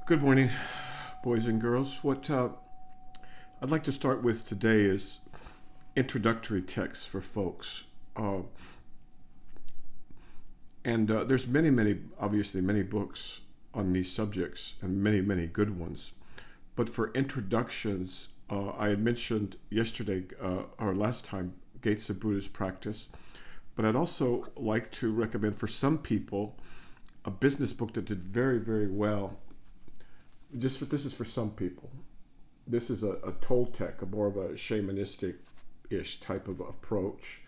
Good morning, boys and girls. What I'd like to start with today is introductory texts for folks. And there's obviously many books on these subjects and many good ones. But for introductions, I had mentioned yesterday or last time Gates of Buddhist Practice. But I'd also like to recommend for some people a business book that did very well. This is for some people. This is a Toltec, a more of a shamanistic-ish type of approach,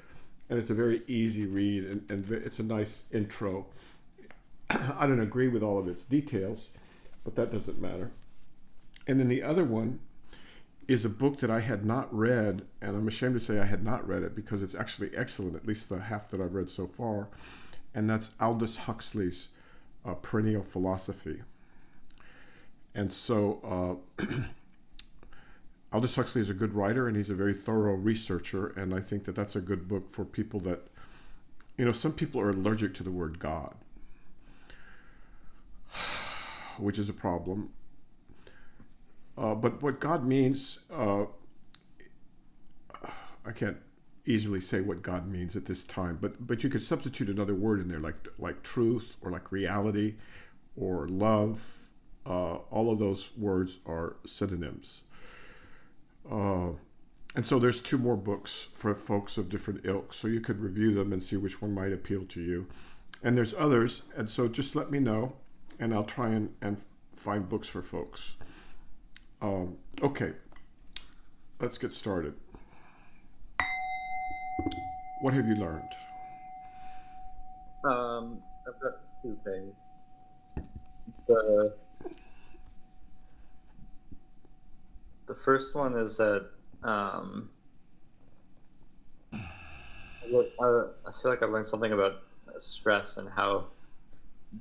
and it's a very easy read, and it's a nice intro. I don't agree with all of its details, but that doesn't matter. And then the other one is a book that I had not read, and I'm ashamed to say I had not read it because it's actually excellent, at least the half that I've read so far, and that's Aldous Huxley's Perennial Philosophy. And so Aldous Huxley is a good writer, and he's a very thorough researcher, and I think that that's a good book for people that, some people are allergic to the word God, which is a problem. But what God means, I can't easily say what God means at this time, but you could substitute another word in there, like truth, or like reality, or love. All of those words are synonyms. And so there's two more books for folks of different ilks, so you could review them and see which one might appeal to you. And there's others, and so just let me know, and I'll try and find books for folks. Okay, let's get started. What have you learned? I've got two things. The first one is that I feel like I've learned something about stress and how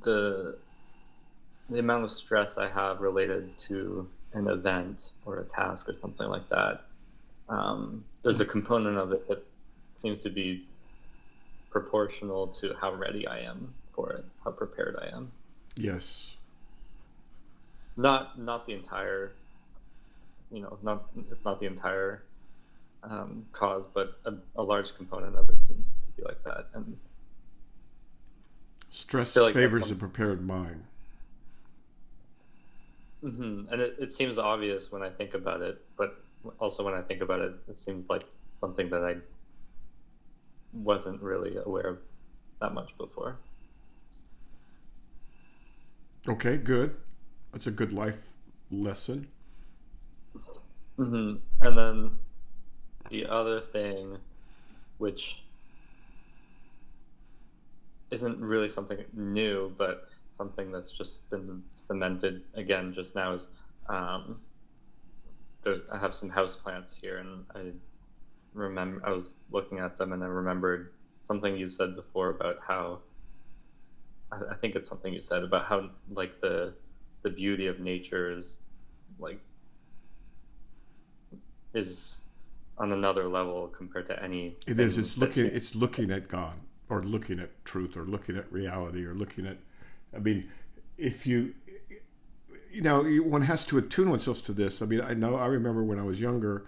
the amount of stress I have related to an event or a task or something like that. There's a component of it that seems to be proportional to how ready I am for it, how prepared I am. Yes. Not the entire, it's not the entire cause, but a large component of it seems to be like that. And stress favors a prepared mind. Mm-hmm. And it seems obvious when I think about it, but also when I think about it, it seems like something that I wasn't really aware of that much before. Okay, good. That's a good life lesson. Mm-hmm. And then the other thing, which isn't really something new, but something that's just been cemented again just now, is I have some houseplants here, and I was looking at them, and I remembered something you said before about how I think it's something you said about how like the beauty of nature is on another level compared to any. It is. It's looking at God, or looking at truth, or looking at reality, or looking at. I mean, if one has to attune oneself to this. I mean, I remember when I was younger,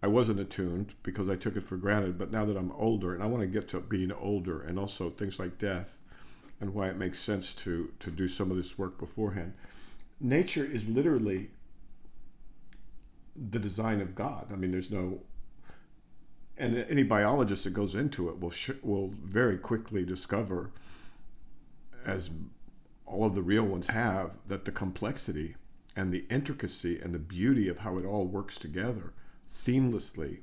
I wasn't attuned because I took it for granted. But now that I'm older, and I want to get to being older, and also things like death, and why it makes sense to do some of this work beforehand. Nature is literally the design of God. I mean, there's no, and any biologist that goes into it will very quickly discover, as all of the real ones have, that the complexity and the intricacy and the beauty of how it all works together seamlessly,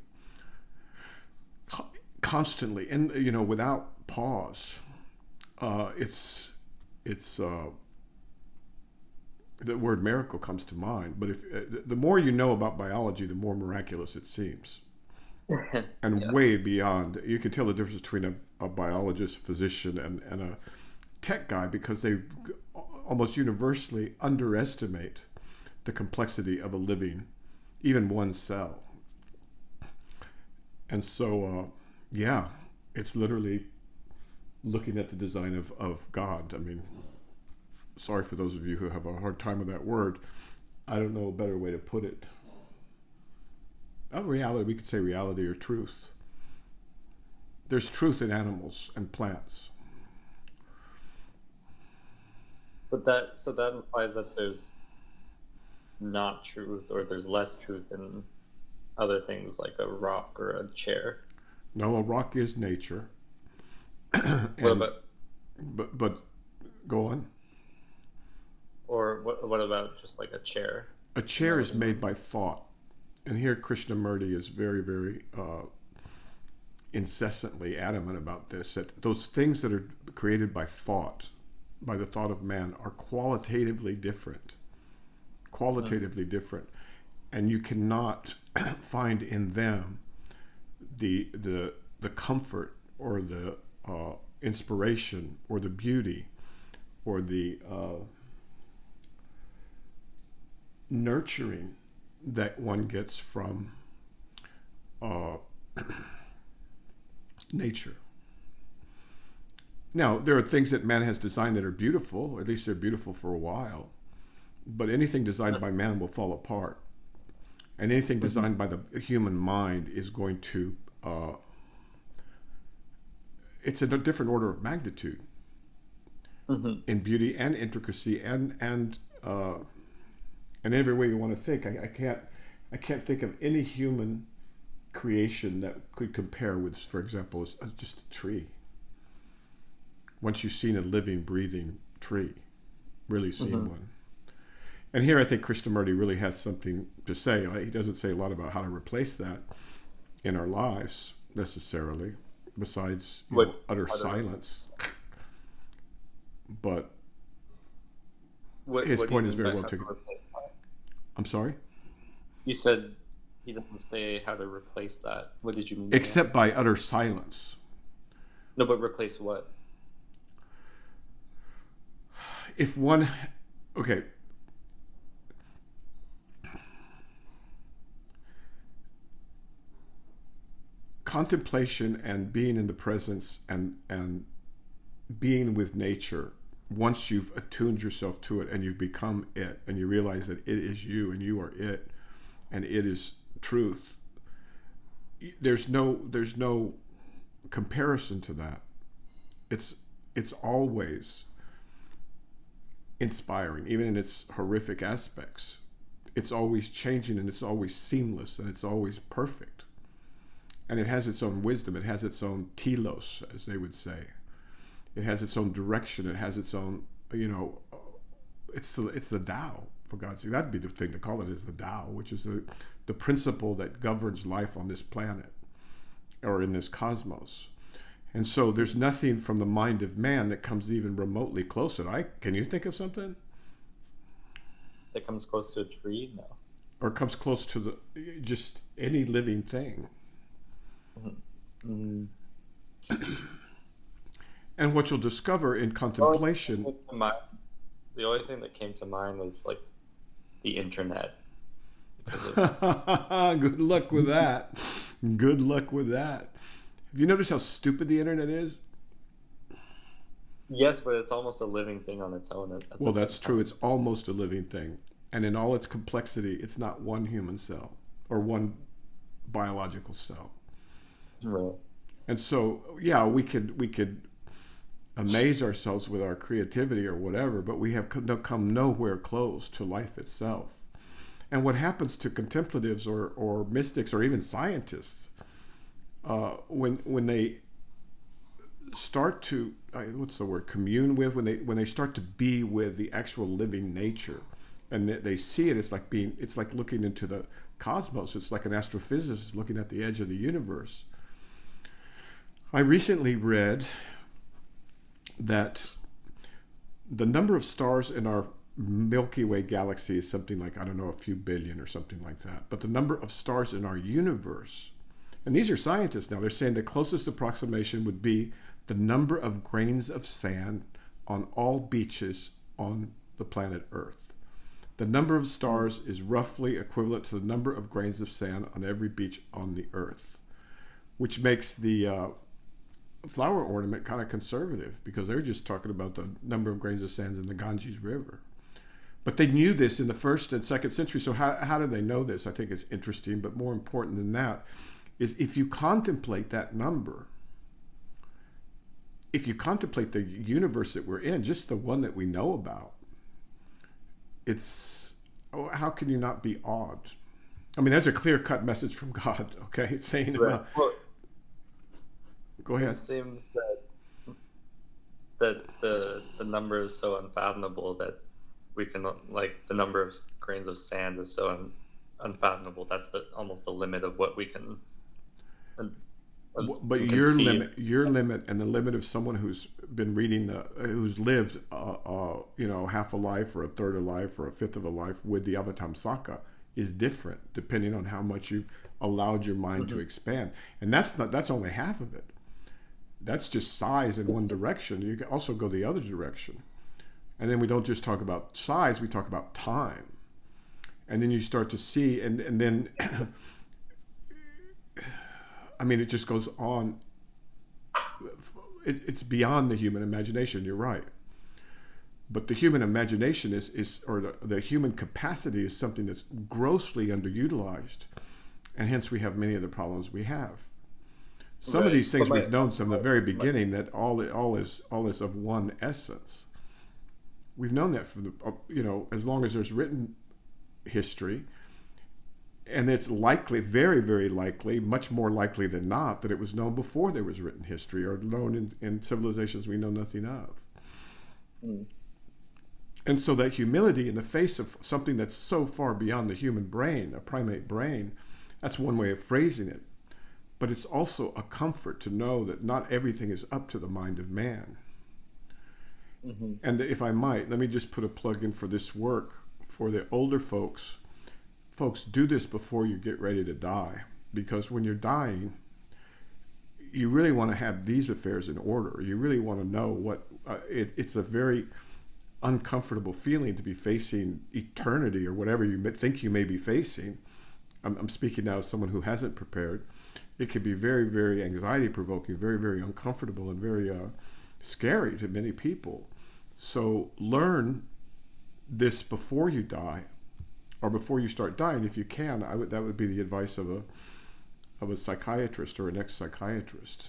constantly, and without pause. It's the word miracle comes to mind, but if the more you know about biology, the more miraculous it seems, and Yeah. way beyond. You can tell the difference between a biologist, physician, and a tech guy, because they almost universally underestimate the complexity of a living, even one cell. And so, it's literally looking at the design of God. I mean, sorry for those of you who have a hard time with that word. I don't know a better way to put it. Reality, we could say reality or truth. There's truth in animals and plants. But that implies that there's not truth, or there's less truth in other things like a rock or a chair. No, a rock is nature. What about? But go on. Or what about just like a chair? A chair is made by thought. And here Krishnamurti is very, very incessantly adamant about this, that those things that are created by thought, by the thought of man, are qualitatively different. Qualitatively different. And you cannot find in them the comfort or the inspiration or the beauty or the nurturing that one gets from nature. Now, there are things that man has designed that are beautiful, or at least they're beautiful for a while, but anything designed by man will fall apart. And anything designed by the human mind is going to, it's a different order of magnitude in beauty and intricacy and every way you want to think. I can't think of any human creation that could compare with, for example, just a tree. Once you've seen a living, breathing tree, really seen one. And here I think Krishnamurti really has something to say. He doesn't say a lot about how to replace that in our lives necessarily, besides utter silence. But his point is very well taken. I'm sorry? You said he doesn't say how to replace that. What did you mean? Except by utter silence. No, but replace what? If one, okay. Contemplation and being in the presence and being with nature, once you've attuned yourself to it and you've become it and you realize that it is you and you are it and it is truth, there's no comparison to that. It's always inspiring, even in its horrific aspects. It's always changing and it's always seamless and it's always perfect. And it has its own wisdom. It has its own telos, as they would say. It has its own direction. It has its own, it's the Tao, for God's sake. That'd be the thing to call it, is the Tao, which is the principle that governs life on this planet or in this cosmos. And so there's nothing from the mind of man that comes even remotely close to it. Can you think of something? That comes close to a tree? No. Or comes close to just any living thing. And what you'll discover in contemplation. The only thing that came to mind was like the internet. Good luck with that. Good luck with that. Have you noticed how stupid the internet is? Yes, but it's almost a living thing on its own. Well, that's true. It's almost a living thing. And in all its complexity, it's not one human cell or one biological cell. Right. And so, yeah, we could amaze ourselves with our creativity or whatever, but we have come nowhere close to life itself. And what happens to contemplatives or mystics or even scientists when they start to commune with, when they start to be with the actual living nature, and they see it, it's like looking into the cosmos. It's like an astrophysicist looking at the edge of the universe. I recently read that the number of stars in our Milky Way galaxy is something like, I don't know, a few billion or something like that. But the number of stars in our universe, and these are scientists now, they're saying the closest approximation would be the number of grains of sand on all beaches on the planet Earth. The number of stars is roughly equivalent to the number of grains of sand on every beach on the Earth, which makes the flower ornament kind of conservative because they're just talking about the number of grains of sand in the Ganges River. But they knew this in the 1st and 2nd century. So how did they know this? I think it's interesting. But more important than that is if you contemplate that number, if you contemplate the universe that we're in, just the one that we know about, how can you not be awed? I mean, that's a clear-cut message from God, okay? It's saying about... Well, go ahead. it seems that the number is so unfathomable that we can, like, the number of grains of sand is so unfathomable. That's almost the limit of what we can. But your limit, and the limit of someone who's been reading who's lived, half a life or a third of a life or a fifth of a life with the Avatamsaka is different depending on how much you've allowed your mind to expand. And that's only half of it. That's just size in one direction. You can also go the other direction. And then we don't just talk about size, we talk about time. And then you start to see, and then, I mean, it just goes on. It's beyond the human imagination, you're right. But the human imagination or the human capacity is something that's grossly underutilized. And hence we have many of the problems we have. Some of these things we've known from the very beginning, that all is of one essence. We've known that from as long as there's written history. And it's likely, very, very likely, much more likely than not, that it was known before there was written history or known in civilizations we know nothing of. Mm. And so that humility in the face of something that's so far beyond the human brain, a primate brain, that's one way of phrasing it. But it's also a comfort to know that not everything is up to the mind of man. Mm-hmm. And if I might, let me just put a plug in for this work for the older folks. Folks, do this before you get ready to die, because when you're dying, you really want to have these affairs in order. You really want to know what it's a very uncomfortable feeling to be facing eternity or whatever you think you may be facing. I'm speaking now as someone who hasn't prepared. It can be very, very anxiety provoking, very, very uncomfortable, and very scary to many people. So learn this before you die, or before you start dying, if you can. That would be the advice of a psychiatrist or an ex-psychiatrist.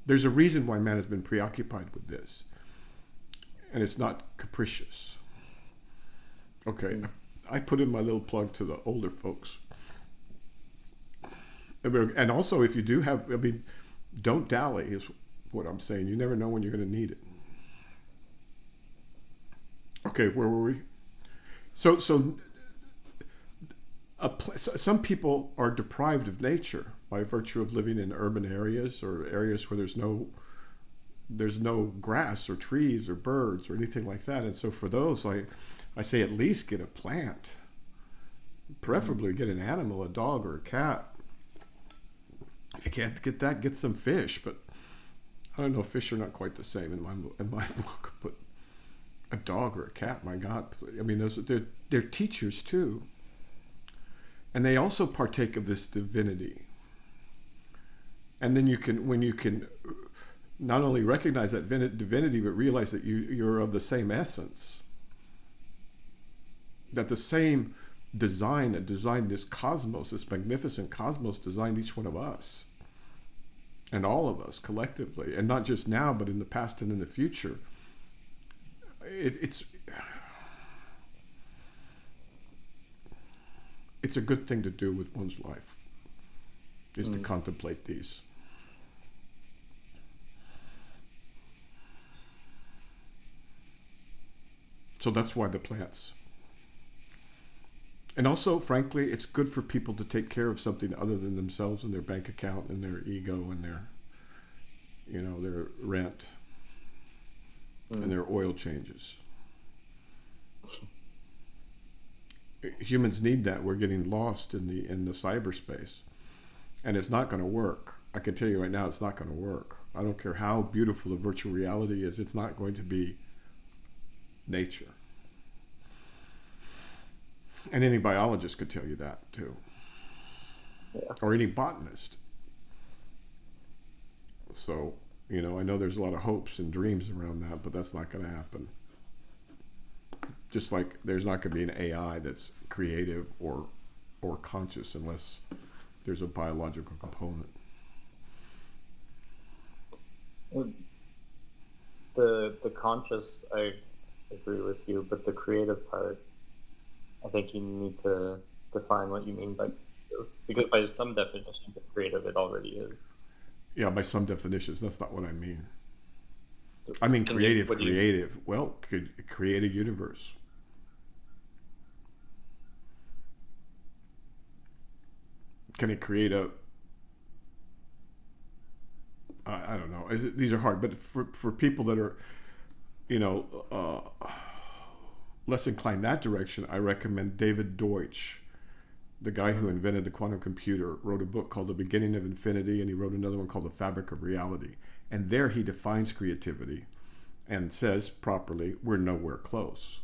There's a reason why man has been preoccupied with this, and it's not capricious. Okay, I put in my little plug to the older folks. And also, if you do have, don't dally is what I'm saying. You never know when you're going to need it. Okay, where were we? So some people are deprived of nature by virtue of living in urban areas or areas where there's no grass or trees or birds or anything like that. And so for those, I say at least get a plant, preferably get an animal, a dog or a cat. If you can't get that, get some fish. But I don't know, fish are not quite the same in my book. But a dog or a cat, my God, I mean, they're teachers too. And they also partake of this divinity. And then when you can not only recognize that divinity, but realize that you're of the same essence. That the same design that designed this cosmos, this magnificent cosmos, designed each one of us. And all of us collectively. And not just now, but in the past and in the future. It's a good thing to do with one's life, is to contemplate these. So that's why the plants. And also, frankly, it's good for people to take care of something other than themselves and their bank account and their ego and their rent and their oil changes. Humans need that. We're getting lost in the cyberspace, and it's not going to work. I can tell you right now, it's not going to work. I don't care how beautiful the virtual reality is. It's not going to be nature. And any biologist could tell you that too. Yeah. Or any botanist. So You know, I know there's a lot of hopes and dreams around that, but that's not going to happen. Just like there's not going to be an AI that's creative or conscious unless there's a biological component. The conscious, I agree with you, but the creative part, I think you need to define what you mean by creative, because by some definition of creative, it already is. Yeah, by some definitions, that's not what I mean. I mean creative. Well, could create a universe. Can it create a? I don't know. These are hard, but for people that are, you know, less inclined that direction, I recommend David Deutsch, the guy who invented the quantum computer, wrote a book called The Beginning of Infinity, and he wrote another one called The Fabric of Reality. And there he defines creativity and says properly, we're nowhere close.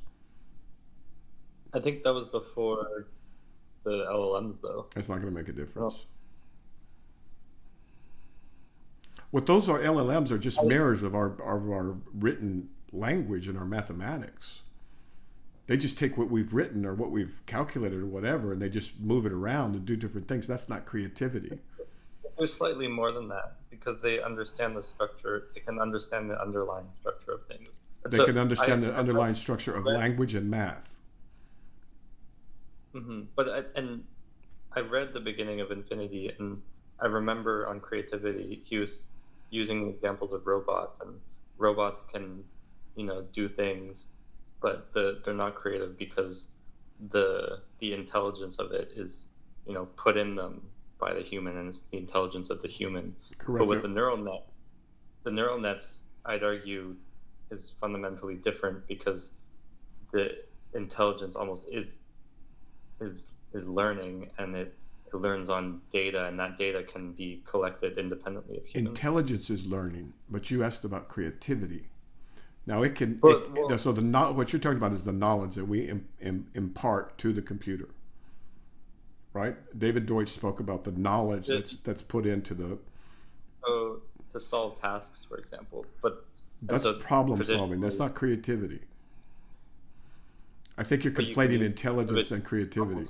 I think that was before the LLMs, though. It's not going to make a difference. Oh. What those are, LLMs are just mirrors of our written language and our mathematics. They just take what we've written or what we've calculated or whatever, and they just move it around and do different things. That's not creativity. There's slightly more than that, because they understand the structure. They can understand the underlying structure of things. They can understand the underlying structure of language and math. Mm-hmm. But I read The Beginning of Infinity, and I remember on creativity, he was using examples of robots, and robots can, you know, do things, but they're not creative because the intelligence of it is, you know, put in them by the human, and it's the intelligence of the human. Correct. But with the neural nets, I'd argue, is fundamentally different, because the intelligence almost is learning, and it learns on data, and that data can be collected independently of humans. Intelligence is learning, but you asked about creativity. Now it can. So what you're talking about is the knowledge that we impart to the computer, right? David Deutsch spoke about the knowledge that's put into the. So to solve tasks, for example, but that's problem solving. That's not creativity. I think you're conflating intelligence and creativity.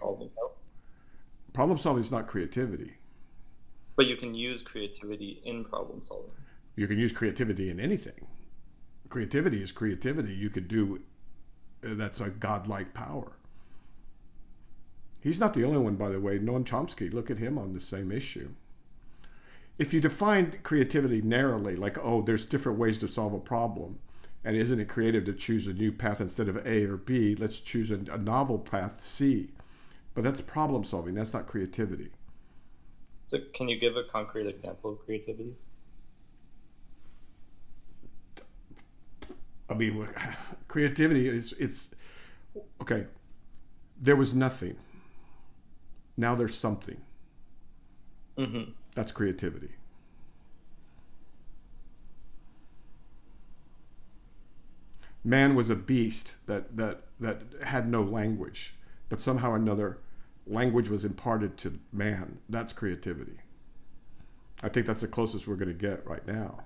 Problem solving is not creativity. But you can use creativity in problem solving. You can use creativity in anything. Creativity is creativity. You could do, that's a godlike power. He's not the only one, by the way. Noam Chomsky, look at him on the same issue. If you define creativity narrowly, like, oh, there's different ways to solve a problem, and isn't it creative to choose a new path instead of A or B? Let's choose a novel path, C. But that's problem solving. That's not creativity. So can you give a concrete example of creativity? I mean, creativity it's okay. There was nothing. Now there's something. Mm-hmm. That's creativity. Man was a beast that had no language, but somehow or another language was imparted to man. That's creativity. I think that's the closest we're going to get right now.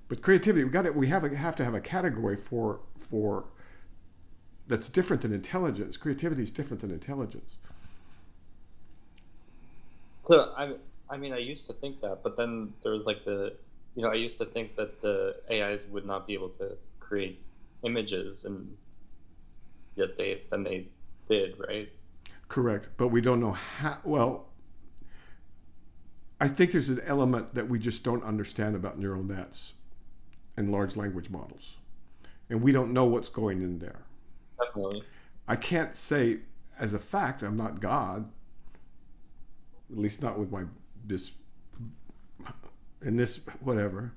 But creativity, we have to have a category for that's different than intelligence. Creativity is different than intelligence. So I mean, I used to think that, but then there was like I used to think that the AIs would not be able to create images, and yet they did, right? Correct, but we don't know how. Well, I think there's an element that we just don't understand about neural nets and large language models, and we don't know what's going in there. Definitely. I can't say as a fact, I'm not God, at least not with this whatever.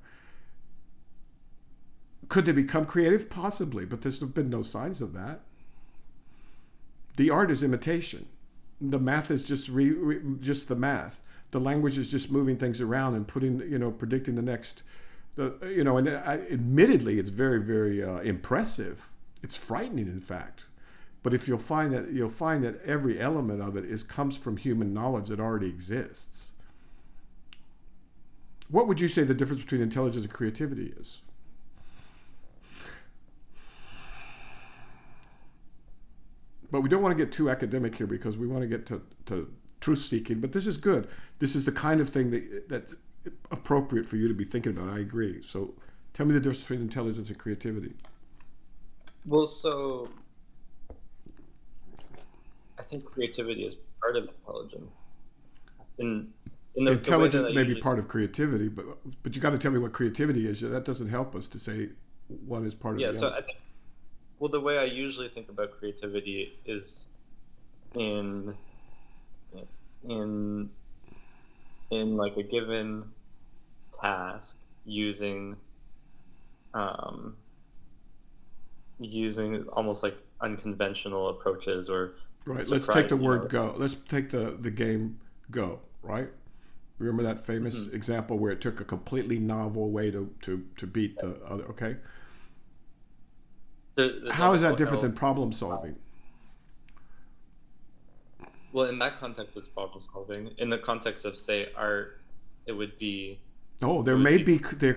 Could they become creative? Possibly, but there's been no signs of that. The art is imitation. The math is just just the math. The language is just moving things around and predicting the next. Admittedly, it's very, very impressive. It's frightening, in fact. But if you'll find that every element of it comes from human knowledge that already exists. What would you say the difference between intelligence and creativity is? But we don't want to get too academic here because we want to get to truth seeking. But this is good. This is the kind of thing that's appropriate for you to be thinking about. I agree. So tell me the difference between intelligence and creativity. Well, so I think creativity is part of intelligence. In Intelligence may be part of creativity, but you got to tell me what creativity is. That doesn't help us to say one is part of the other. Yeah, so I think, well, the way I usually think about creativity is in like a given task using almost like unconventional approaches or right. Let's take the word go. Let's take the game go, right? Remember that famous example where it took a completely novel way to beat the other, okay? How is that different than problem solving? Well, in that context, it's problem solving. In the context of, say, art, it would be... Oh, there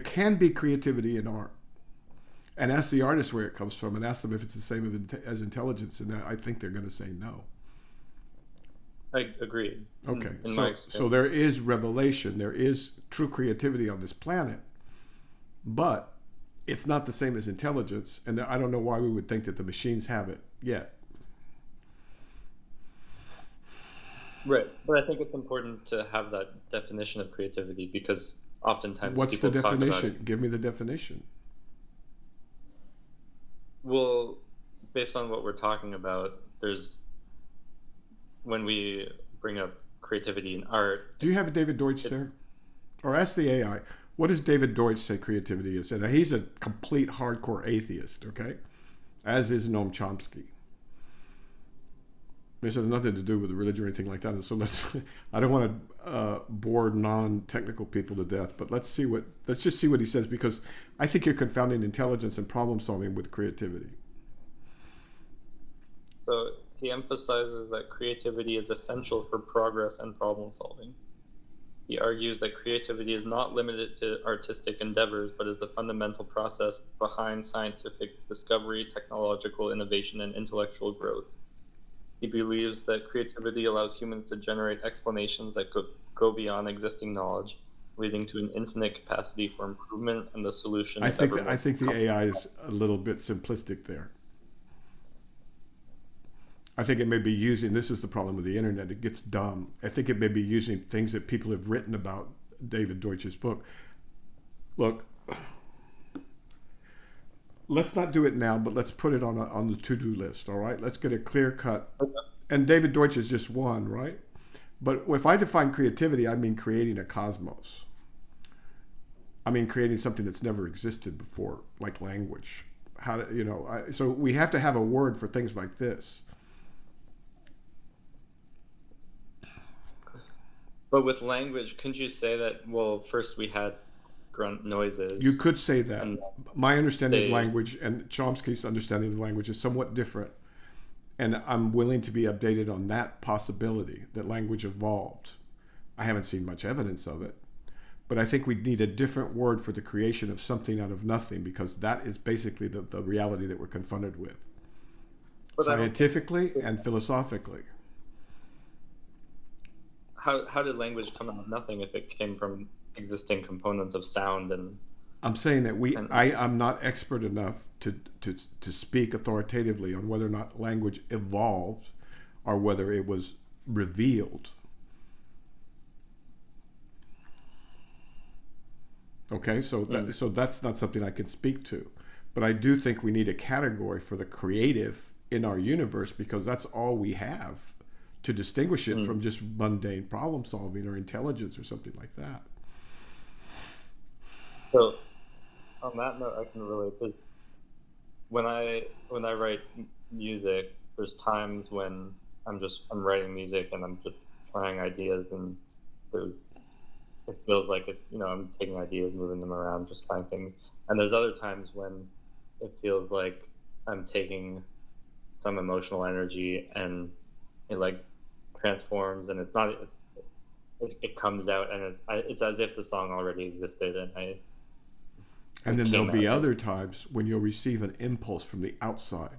can be creativity in art. And ask the artist where it comes from and ask them if it's the same as intelligence, and I think they're going to say no. I agree. Okay, so there is revelation, there is true creativity on this planet, but it's not the same as intelligence, and I don't know why we would think that the machines have it yet. Right, but I think it's important to have that definition of creativity because oftentimes What's the people talk about definition? it. Give me the definition. Well, based on what we're talking about, when we bring up creativity in art... Do you have David Deutsch there? Or ask the AI, what does David Deutsch say creativity is? And he's a complete hardcore atheist, okay? As is Noam Chomsky. This has nothing to do with religion or anything like that. And so I don't want to bore non-technical people to death, but let's just see what he says, because I think you're confounding intelligence and problem solving with creativity. So he emphasizes that creativity is essential for progress and problem solving. He argues that creativity is not limited to artistic endeavors, but is the fundamental process behind scientific discovery, technological innovation, and intellectual growth. He believes that creativity allows humans to generate explanations that go beyond existing knowledge, leading to an infinite capacity for improvement and the solution. I think the AI is a little bit simplistic there. I think it may be using, this is the problem with the internet, it gets dumb. I think it may be using things that people have written about David Deutsch's book. Look, let's not do it now, but let's put it on the to-do list, all right? Let's get a clear cut. And David Deutsch is just one, right? But if I define creativity, I mean creating a cosmos. I mean creating something that's never existed before, like language. So we have to have a word for things like this. But with language, couldn't you say that, well, first we had grunt noises? You could say that. My understanding of language and Chomsky's understanding of language is somewhat different. And I'm willing to be updated on that possibility, that language evolved. I haven't seen much evidence of it. But I think we need a different word for the creation of something out of nothing, because that is basically the reality that we're confronted with. But scientifically and philosophically. How did language come out of nothing if it came from existing components of sound and... I'm saying that I'm not expert enough to speak authoritatively on whether or not language evolved or whether it was revealed. So that's not something I can speak to. But I do think we need a category for the creative in our universe, because that's all we have to distinguish it from just mundane problem solving or intelligence or something like that. So on that note, I can relate, because when I write music, there's times when I'm writing music and I'm just trying ideas, and it feels like it's, I'm taking ideas, moving them around, just trying things. And there's other times when it feels like I'm taking some emotional energy and it like transforms, and it comes out, and it's as if the song already existed, and And it then there'll came be out. other times when you'll receive an impulse from the outside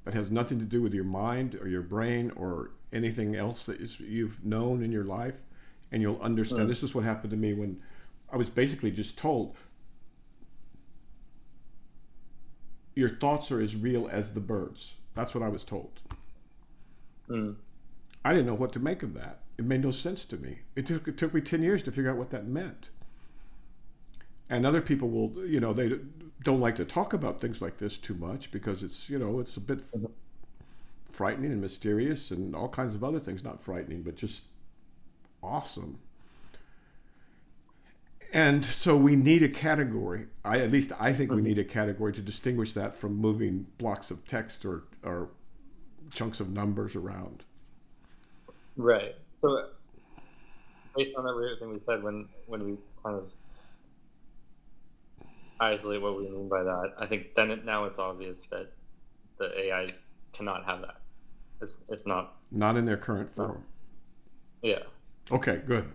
that has nothing to do with your mind or your brain or anything else that you've known in your life, and you'll understand. This is what happened to me when I was basically just told, your thoughts are as real as the birds. That's what I was told. Mm. I didn't know what to make of that. It made no sense to me. It took me 10 years to figure out what that meant. And other people will, they don't like to talk about things like this too much because it's a bit frightening and mysterious and all kinds of other things. Not frightening, but just awesome. And so we need a category. At least I think we need a category to distinguish that from moving blocks of text or chunks of numbers around. Right. So based on everything we said, when we kind of isolate what we mean by that, I think then now it's obvious that the AIs cannot have that. It's not in their current form. Yeah. Okay, good.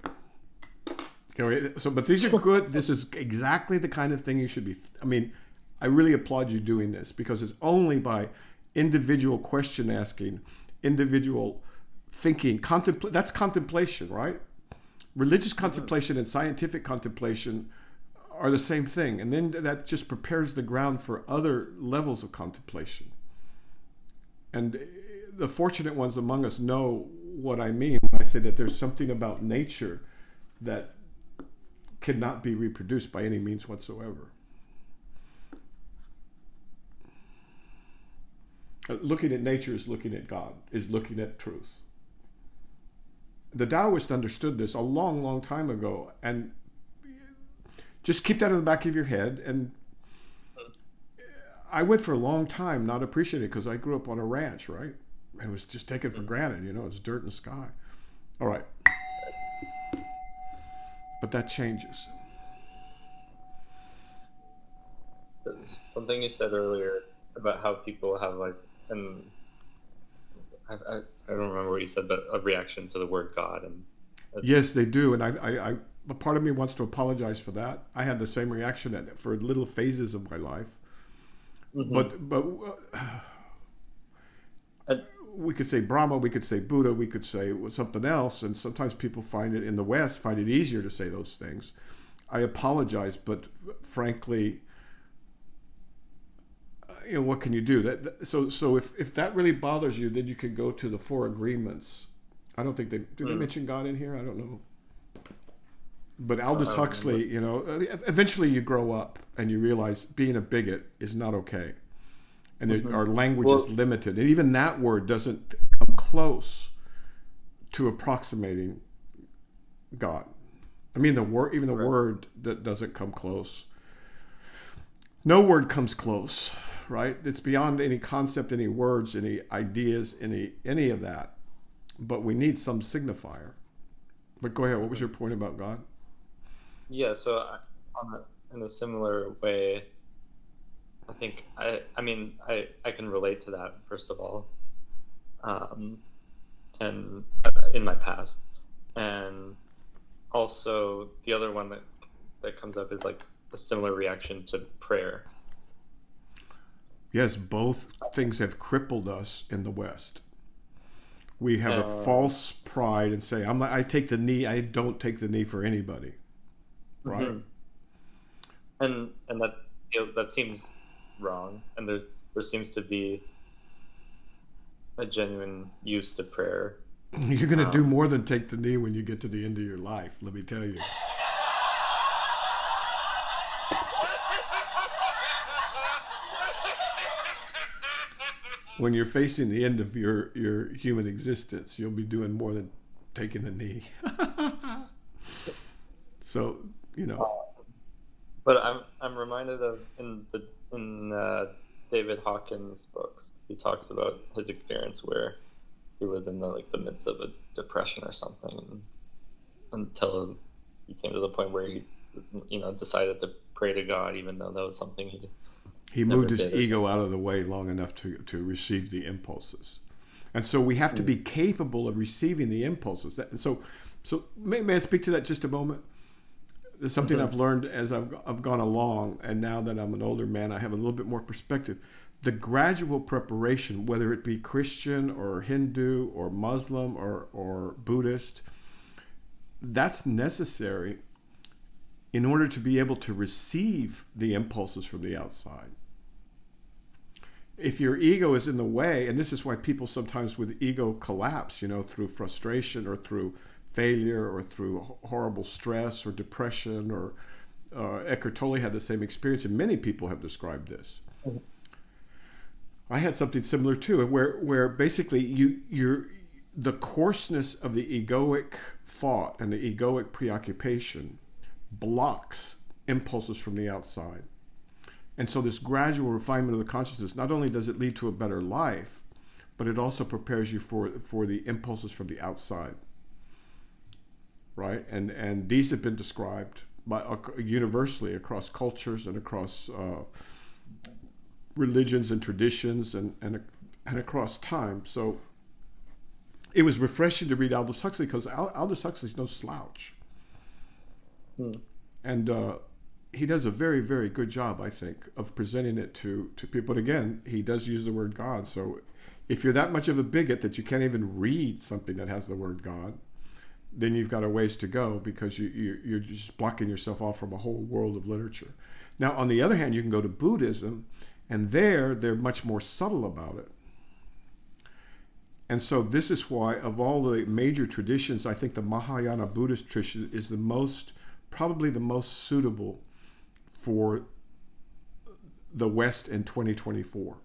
Okay, but these are good. This is exactly the kind of thing you should be. I mean, I really applaud you doing this because it's only by individual question asking, individual thinking, that's contemplation, right? Religious contemplation and scientific contemplation are the same thing. And then that just prepares the ground for other levels of contemplation. And the fortunate ones among us know what I mean when I say that there's something about nature that cannot be reproduced by any means whatsoever. Looking at nature is looking at God, is looking at truth. The Taoists understood this a long, long time ago, and just keep that in the back of your head. And I went for a long time not appreciating it because I grew up on a ranch, right? And it was just taken for granted, it's dirt and sky. All right. But that changes. Something you said earlier about how people have and I don't remember what you said, but a reaction to the word God. And yes, they do, and I a part of me wants to apologize for that. I had the same reaction for little phases of my life, but we could say Brahma, we could say Buddha, we could say something else, and sometimes people in the West find it easier to say those things. I apologize, but frankly, what can you do? So if that really bothers you, then you can go to the Four Agreements. I don't think they mention God in here. I don't know. But Aldous Huxley, eventually you grow up and you realize being a bigot is not okay. And our language is limited. And even that word doesn't come close to approximating God. I mean, the word that doesn't come close. No word comes close, right? It's beyond any concept, any words, any ideas, any of that. But we need some signifier. But go ahead. What was your point about God? Yeah. So in a similar way, I think I can relate to that, first of all, and in my past, and also the other one that comes up is like a similar reaction to prayer. Yes, both things have crippled us in the West. We have a false pride and say, I take the knee. I don't take the knee for anybody, right? And that seems wrong, and there seems to be a genuine use to prayer. You're going to do more than take the knee when you get to the end of your life, let me tell you. When you're facing the end of your human existence, you'll be doing more than taking the knee. So, But I'm reminded of in David Hawkins' books, he talks about his experience where he was in the midst of a depression or something, until he came to the point where he decided to pray to God, even though that was something he moved his ego out of the way long enough to receive the impulses. And so we have to be capable of receiving the impulses. So So may I speak to that just a moment? There's something I've learned as I've gone along, and now that I'm an older man, I have a little bit more perspective. The gradual preparation, whether it be Christian or Hindu or Muslim or Buddhist, that's necessary in order to be able to receive the impulses from the outside. If your ego is in the way, and this is why people sometimes with ego collapse, through frustration or through failure or through horrible stress or depression, or Eckhart Tolle had the same experience, and many people have described this. I had something similar too, where basically the coarseness of the egoic thought and the egoic preoccupation blocks impulses from the outside. And so this gradual refinement of the consciousness, not only does it lead to a better life, but it also prepares you for the impulses from the outside. Right? And these have been described universally across cultures and across religions and traditions and across time. So it was refreshing to read Aldous Huxley, because Aldous Huxley's no slouch. And he does a very, very good job, I think, of presenting it to people. But again, he does use the word God. So if you're that much of a bigot that you can't even read something that has the word God, then you've got a ways to go, because you're just blocking yourself off from a whole world of literature. Now, on the other hand, you can go to Buddhism, and they're much more subtle about it. And so this is why, of all the major traditions, I think the Mahayana Buddhist tradition is probably the most suitable for the West in 2024.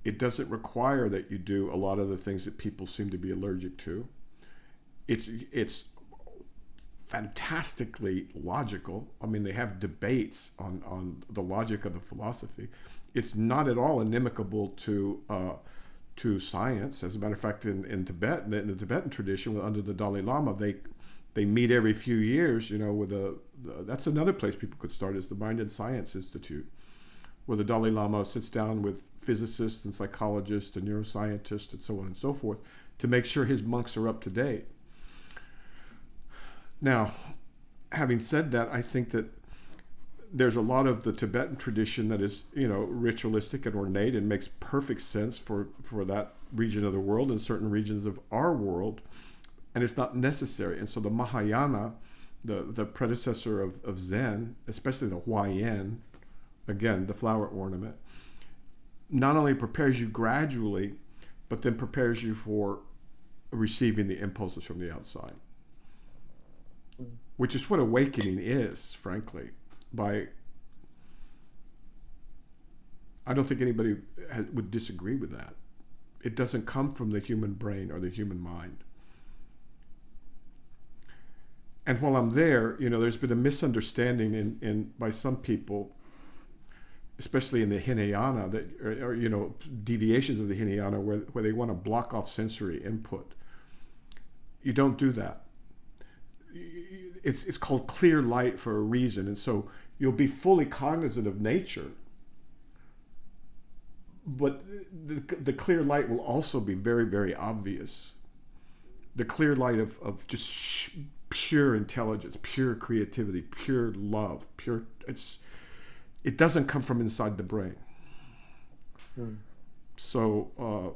It doesn't require that you do a lot of the things that people seem to be allergic to. It's fantastically logical. I mean, they have debates on the logic of the philosophy. It's not at all inimical to science. As a matter of fact, in Tibet, in the Tibetan tradition, under the Dalai Lama, they meet every few years. That's another place people could start, is the Mind and Science Institute, where the Dalai Lama sits down with physicists and psychologists and neuroscientists and so on and so forth to make sure his monks are up to date. Now, having said that, I think that there's a lot of the Tibetan tradition that is, ritualistic and ornate and makes perfect sense for that region of the world and certain regions of our world, and it's not necessary. And so the Mahayana, the predecessor of Zen, especially the Huayan, again, the flower ornament, not only prepares you gradually, but then prepares you for receiving the impulses from the outside. Which is what awakening is, frankly. I don't think anybody would disagree with that. It doesn't come from the human brain or the human mind. And while I'm there, there's been a misunderstanding by some people, especially in the Hinayana, or deviations of the Hinayana, where they want to block off sensory input. You don't do that. It's called clear light for a reason, and so you'll be fully cognizant of nature, but the clear light will also be very, very obvious. The clear light of just pure intelligence, pure creativity, pure love, it doesn't come from inside the brain. So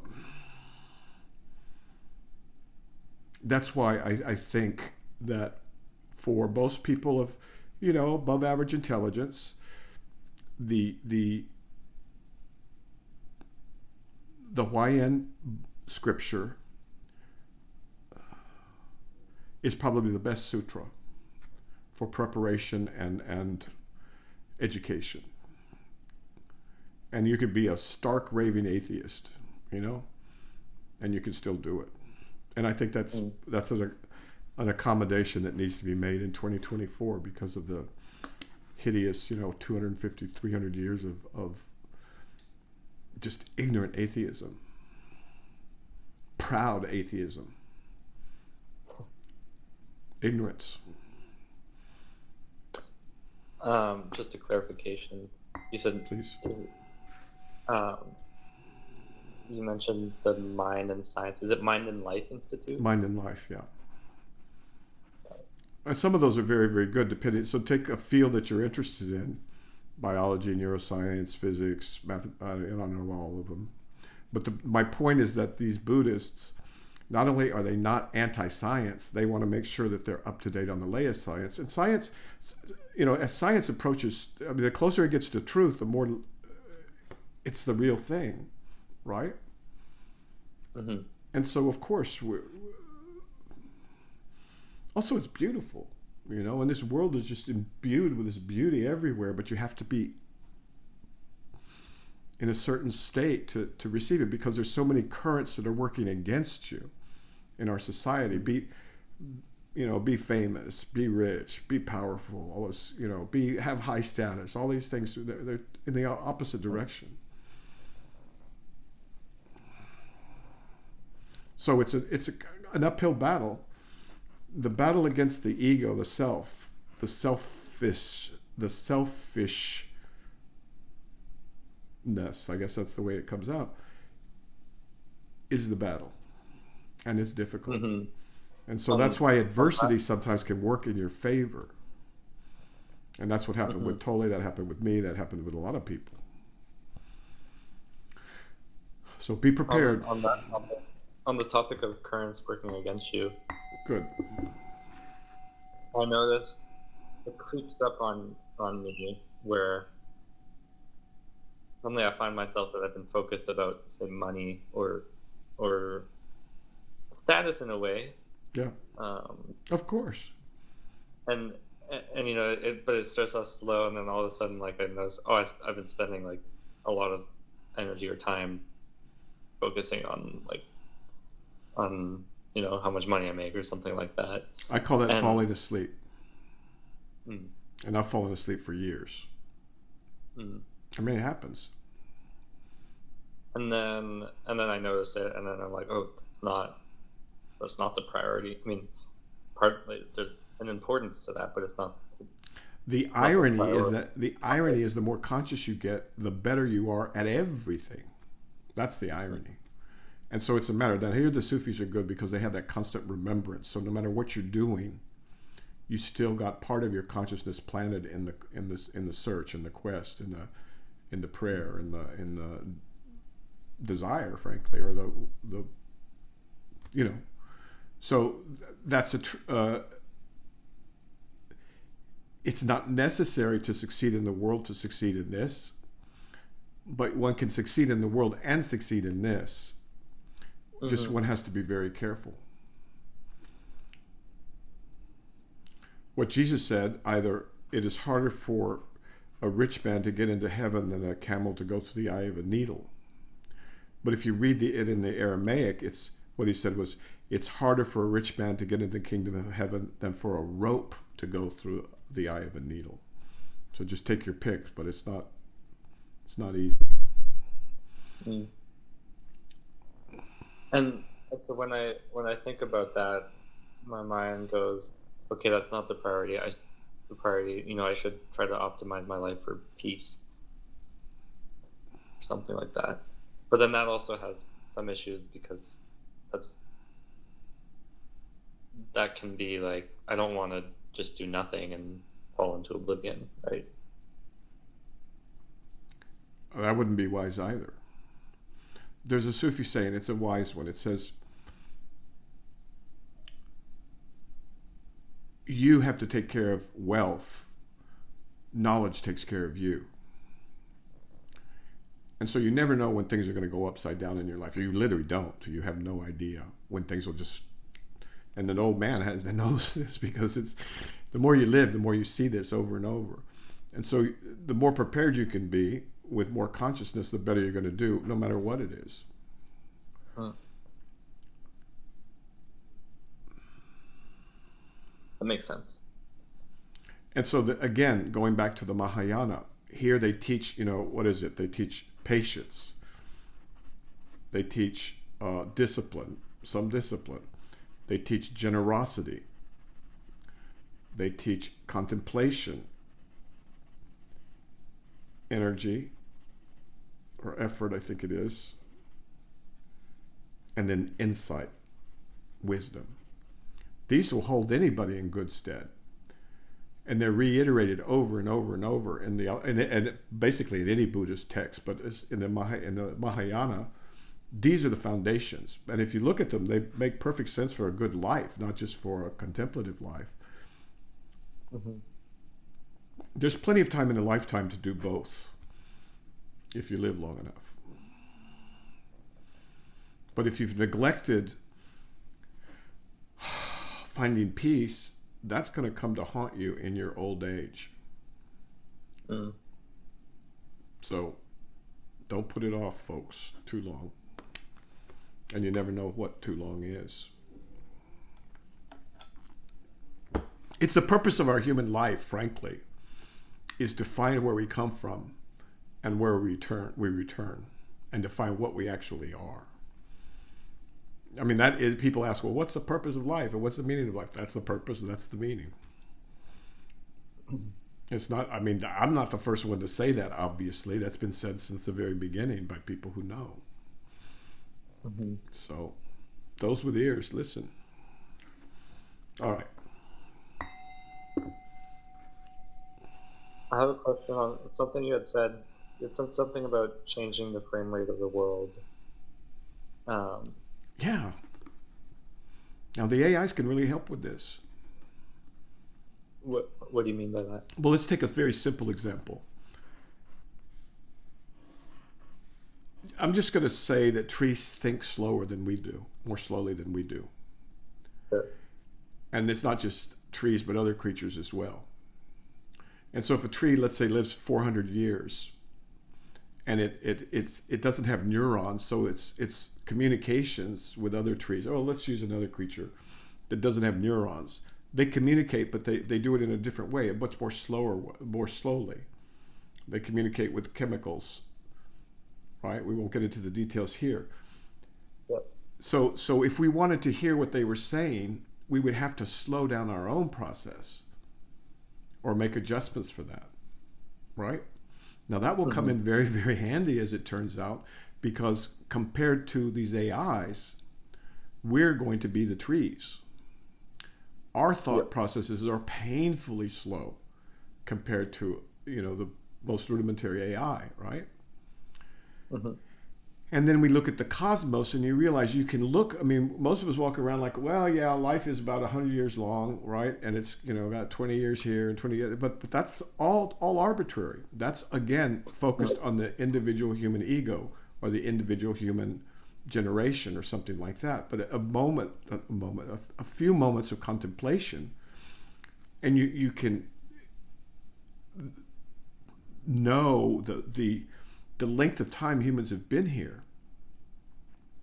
that's why I think that for most people of, above average intelligence, the Huayan scripture is probably the best sutra for preparation and education. And you could be a stark raving atheist, and you can still do it. And I think that's an accommodation that needs to be made in 2024 because of the hideous, 250, 300 years of just ignorant atheism, proud atheism, ignorance. Just a clarification. You said, please. You mentioned the Mind and Science. Is it Mind and Life Institute? Mind and Life, yeah. Some of those are very, very good, depending. So take a field that you're interested in: biology, neuroscience, physics, math. I don't know all of them. But my point is that these Buddhists, not only are they not anti-science, they want to make sure that they're up to date on the latest science. And science, as science approaches, I mean, the closer it gets to truth, the more it's the real thing, right? Mm-hmm. And so, of course, also it's beautiful, and this world is just imbued with this beauty everywhere, but you have to be in a certain state to receive it, because there's so many currents that are working against you in our society. Be famous, be rich, be powerful, all this, have high status, all these things, they're in the opposite direction. So it's an uphill battle. The battle against the ego, the self, the selfishness, I guess that's the way it comes out, is the battle. And it's difficult. Mm-hmm. And so that's why adversity sometimes can work in your favor. And that's what happened with Tolle, that happened with me, that happened with a lot of people. So be prepared. On the topic of currents working against you. Good. I noticed it creeps up on me where suddenly I find myself that I've been focused about, say, money or status in a way. Yeah. Of course. And but it starts off slow, and then all of a sudden, like, I notice, I've been spending like a lot of energy or time focusing on how much money I make or something like that. I call that falling asleep. Mm. And I've fallen asleep for years. Mm. I mean, it happens. And then I notice it, and then I'm like, oh, that's not the priority. I mean, partly there's an importance to that, but it's not. The irony is the more conscious you get, the better you are at everything. That's the irony. And so it's a matter that here the Sufis are good because they have that constant remembrance. So no matter what you're doing, you still got part of your consciousness planted in the search, in the quest, in the prayer, in the desire, frankly, or the So that's it's not necessary to succeed in the world to succeed in this, but one can succeed in the world and succeed in this. Just one has to be very careful. What Jesus said, either it is harder for a rich man to get into heaven than a camel to go through the eye of a needle. But if you read it in the Aramaic, it's what he said was, it's harder for a rich man to get into the kingdom of heaven than for a rope to go through the eye of a needle. So just take your picks, but it's not easy. Mm. And so when I think about that, my mind goes, okay, that's not the priority. The priority, I should try to optimize my life for peace, something like that. But then that also has some issues, because that can be like, I don't want to just do nothing and fall into oblivion, right? That wouldn't be wise either. There's a Sufi saying, it's a wise one. It says, you have to take care of wealth. Knowledge takes care of you. And so you never know when things are going to go upside down in your life. You literally don't. You have no idea when things will just... And an old man knows this, because it's the more you live, the more you see this over and over. And so the more prepared you can be with more consciousness, the better you're going to do, no matter what it is. Huh. That makes sense. And so, again, going back to the Mahayana, here they teach, what is it? They teach patience. They teach discipline, some discipline. They teach generosity. They teach contemplation, energy, or effort, I think it is, and then insight, wisdom. These will hold anybody in good stead. And they're reiterated over and over and over and basically in any Buddhist text, but in the Mahayana, these are the foundations. And if you look at them, they make perfect sense for a good life, not just for a contemplative life. Mm-hmm. There's plenty of time in a lifetime to do both, if you live long enough. But if you've neglected finding peace, that's going to come to haunt you in your old age. Mm. So don't put it off, folks, too long. And you never know what too long is. It's the purpose of our human life, frankly, is to find where we come from and where we return, and to find what we actually are. I mean, that is, people ask, well, what's the purpose of life? And what's the meaning of life? That's the purpose, and that's the meaning. It's not, I mean, I'm not the first one to say that, obviously. That's been said since the very beginning by people who know. Mm-hmm. So, those with ears, listen. All right. I have a question on something you had said. You had said something about changing the frame rate of the world. Yeah. Now, the AIs can really help with this. What do you mean by that? Well, let's take a very simple example. I'm just going to say that trees think slower than we do, more slowly than we do. Sure. And it's not just trees, but other creatures as well. And so if a tree, let's say, lives 400 years, and it doesn't have neurons, so it's communications with other trees. Oh, let's use another creature that doesn't have neurons. They communicate, but they do it in a different way, much more slowly. They communicate with chemicals, right? We won't get into the details here. Yep. So if we wanted to hear what they were saying, we would have to slow down our own process or make adjustments for that, right? Now that will come in very, very handy, as it turns out, because compared to these AIs, we're going to be the trees. Our thought processes are painfully slow compared to, the most rudimentary AI, right? Mm-hmm. And then we look at the cosmos, and you realize you can look. I mean, most of us walk around like, well, yeah, life is about 100 years long, right? And it's got 20 years here and 20 years, but that's all arbitrary. That's again focused on the individual human ego or the individual human generation or something like that. But a few moments of contemplation, and you can know the length of time humans have been here,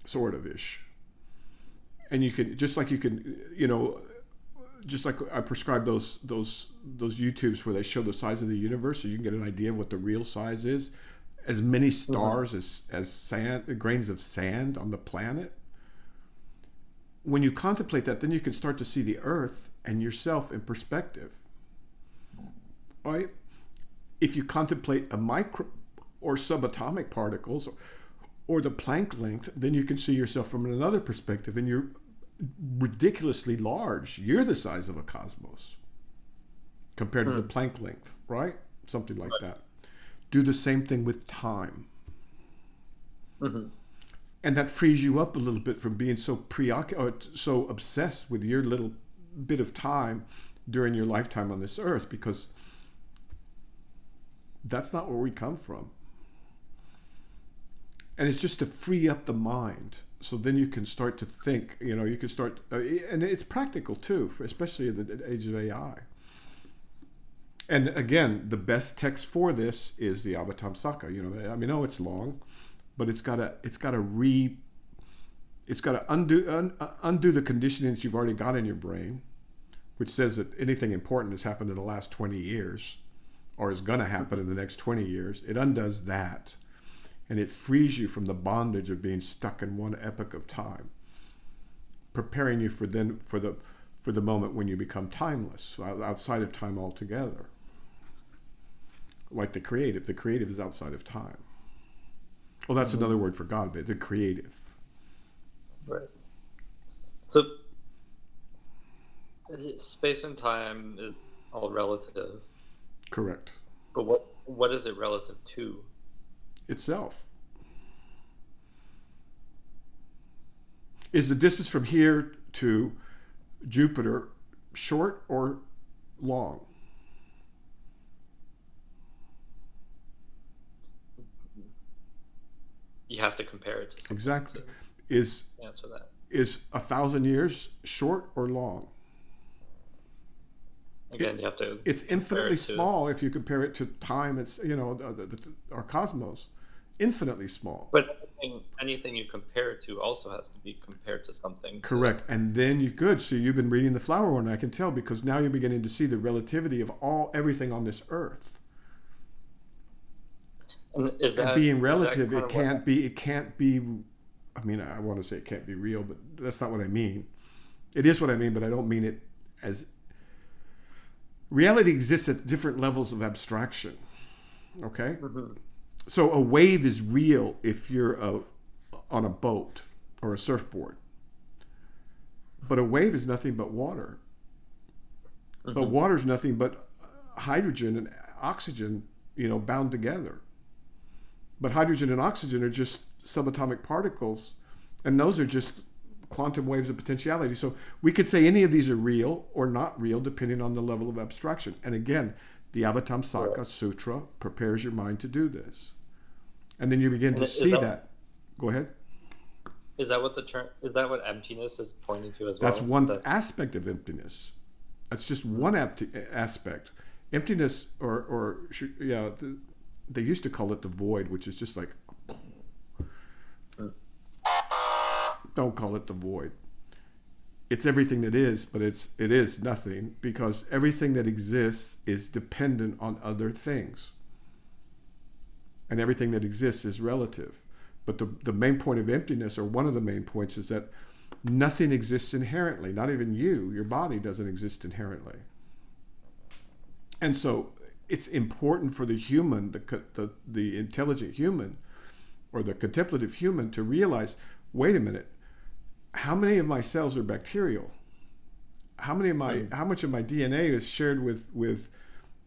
sort of ish. And you can, just like I prescribe those YouTubes where they show the size of the universe, so you can get an idea of what the real size is. As many stars as sand, grains of sand on the planet. When you contemplate that, then you can start to see the Earth and yourself in perspective, right? If you contemplate a micro or subatomic particles or the Planck length, then you can see yourself from another perspective, and you're ridiculously large. You're the size of a cosmos compared to the Planck length, right? Something like that. Do the same thing with time. Mm-hmm. And that frees you up a little bit from being so so obsessed with your little bit of time during your lifetime on this earth, because that's not where we come from. And it's just to free up the mind, so then you can start to think, you can start, and it's practical too, especially in the age of AI. And again, the best text for this is the Avatamsaka. It's long, but it's got to undo the conditioning that you've already got in your brain, which says that anything important has happened in the last 20 years, or is going to happen in the next 20 years. It undoes that, and it frees you from the bondage of being stuck in one epoch of time, preparing you for the moment when you become timeless, outside of time altogether. Like the creative is outside of time. Well, that's another word for God, but the creative. Right. So Space and time is all relative, Correct. but what is it relative to? Itself. Is the distance from here to Jupiter short or long? You have to compare it to something Exactly. to Is answer that. 1,000 years short or long? Again, you have to. It's infinitely it to- small if you compare it to time. It's our cosmos, infinitely small. But anything you compare it to also has to be compared to something. Correct. And then you good. So you've been reading the flower one, I can tell, because now you're beginning to see the relativity of everything on this earth. And And being relative, it can't be. I mean, I want to say it can't be real, but that's not what I mean. It is what I mean, but I don't mean it as. Reality exists at different levels of abstraction. Okay? Mm-hmm. So a wave is real if you're on a boat or a surfboard. But a wave is nothing but water. Mm-hmm. But water is nothing but hydrogen and oxygen, bound together. But hydrogen and oxygen are just subatomic particles, and those are just quantum waves of potentiality. So we could say any of these are real or not real depending on the level of abstraction. And again, the Avatamsaka Sutra prepares your mind to do this. And then you begin to see that. Go ahead. Is that what emptiness is pointing to as well? That's one aspect of emptiness. That's just one aspect. Emptiness, they used to call it the void, which is just like, don't call it the void. It's everything that is, but it is nothing, because everything that exists is dependent on other things. And everything that exists is relative. But the main point of emptiness, or one of the main points, is that nothing exists inherently. Not even your body doesn't exist inherently. And so it's important for the human, the intelligent human, or the contemplative human, to realize, wait a minute, how many of my cells are bacterial? How much of my DNA is shared with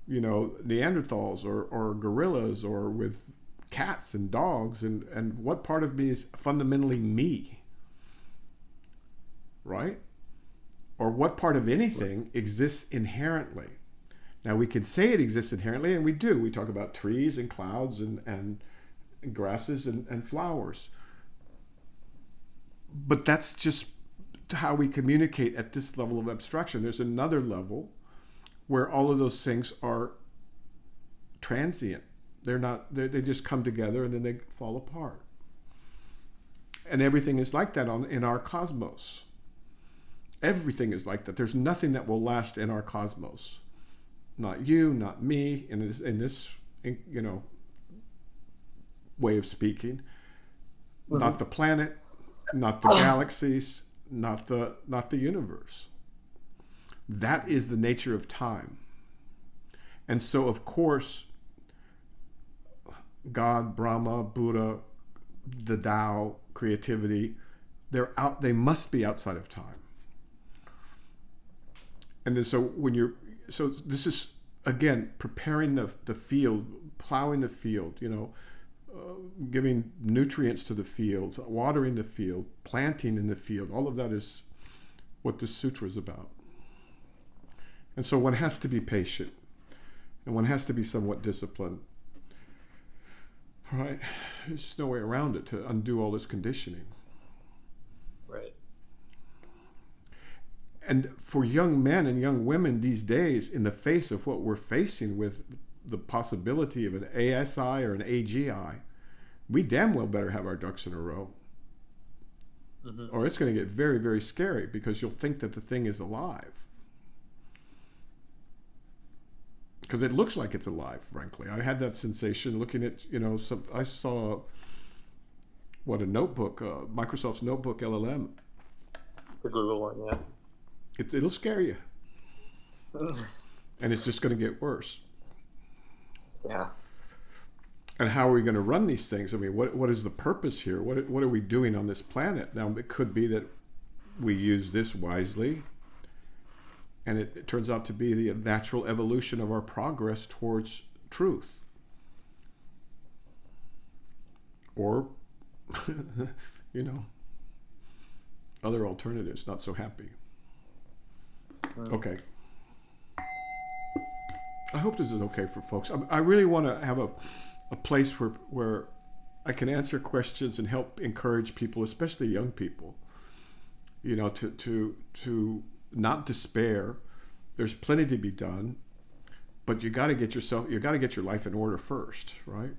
Neanderthals or gorillas, or with cats and dogs, and what part of me is fundamentally me? Right? Or what part of anything exists inherently? Now we can say it exists inherently, and we do. We talk about trees and clouds and grasses and flowers. But that's just how we communicate at this level of abstraction. There's another level where all of those things are transient. They're not. They just come together and then they fall apart. And everything is like that in our cosmos. Everything is like that. There's nothing that will last in our cosmos. Not you, not me, in this way of speaking. Mm-hmm. Not the planet, not the galaxies, not the universe. That is the nature of time. And so, of course, God, Brahma, Buddha, the Tao, creativity, they must be outside of time. And then so this is, again, preparing the field, plowing the field, giving nutrients to the field, watering the field, planting in the field. All of that is what this sutra is about. And so one has to be patient, and one has to be somewhat disciplined. All right? There's just no way around it to undo all this conditioning. Right. And for young men and young women these days, in the face of what we're facing with the possibility of an ASI or an AGI, we damn well better have our ducks in a row. Mm-hmm. Or it's going to get very, very scary, because you'll think that the thing is alive. Because it looks like it's alive, frankly. I had that sensation looking at, I saw, a notebook, Microsoft's notebook LLM. The Google one, yeah. It'll scare you. And it's just going to get worse. Yeah. And how are we going to run these things? I mean, what is the purpose here? What are we doing on this planet? Now, it could be that we use this wisely, And it turns out to be the natural evolution of our progress towards truth. Or, you know, other alternatives, not so happy. Okay. I hope this is okay for folks. I really want to have a place where I can answer questions and help encourage people, especially young people, you know, to not despair. There's plenty to be done, but you got to get your life in order first, right?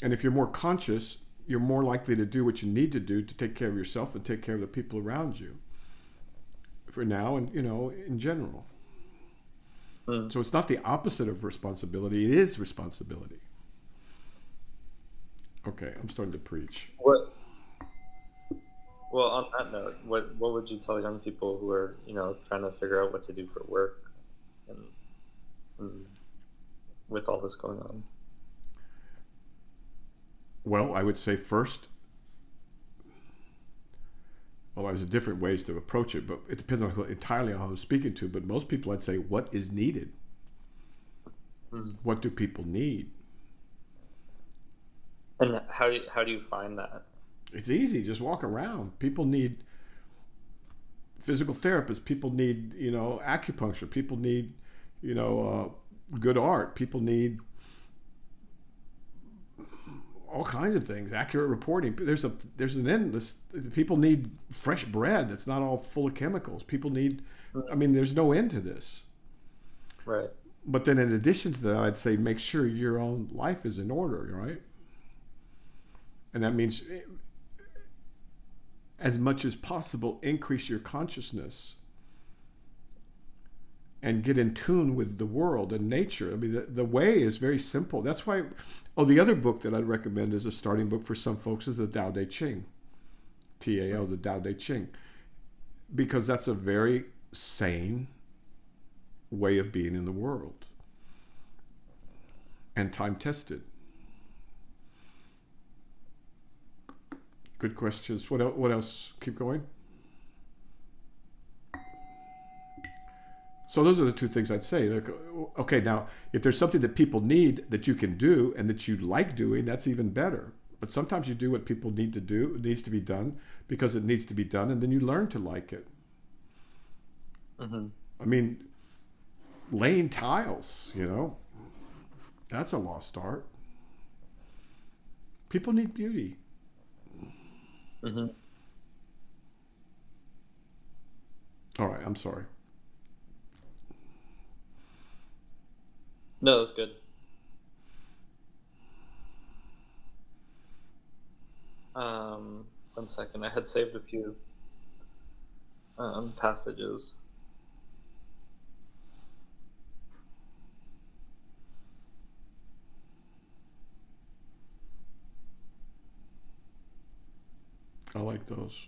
And if you're more conscious, you're more likely to do what you need to do to take care of yourself and take care of the people around you. For now, and you know, in general. So it's not the opposite of responsibility; it is responsibility. Okay, I'm starting to preach. What? Well, on that note, what would you tell young people who are, you know, trying to figure out what to do for work, and with all this going on? Well, I would say first, well, there's different ways to approach it, but it depends entirely on who I'm speaking to. But most people, I'd say, what is needed? What do people need? And how do you find that? It's easy. Just walk around. People need physical therapists. People need, you know, acupuncture. People need, you know, good art. People need all kinds of things. Accurate reporting. There's an endless. People need fresh bread that's not all full of chemicals. People need. I mean, there's no end to this. Right. But then, in addition to that, I'd say make sure your own life is in order, right? And that means, as much as possible, increase your consciousness and get in tune with the world and nature. I mean, the way is very simple. That's why, the other book that I'd recommend as a starting book for some folks is the Tao Te Ching. Tao, the Tao Te Ching. Because that's a very sane way of being in the world. And time-tested. Good questions. What else? Keep going. So those are the two things I'd say. Okay, now, if there's something that people need that you can do and that you like doing, that's even better. But sometimes you do what people need to do, it needs to be done because it needs to be done, and then you learn to like it. I mean, laying tiles, you know, that's a lost art. People need beauty. All right, I'm sorry. No, that's good. One second. I had saved a few passages. I like those.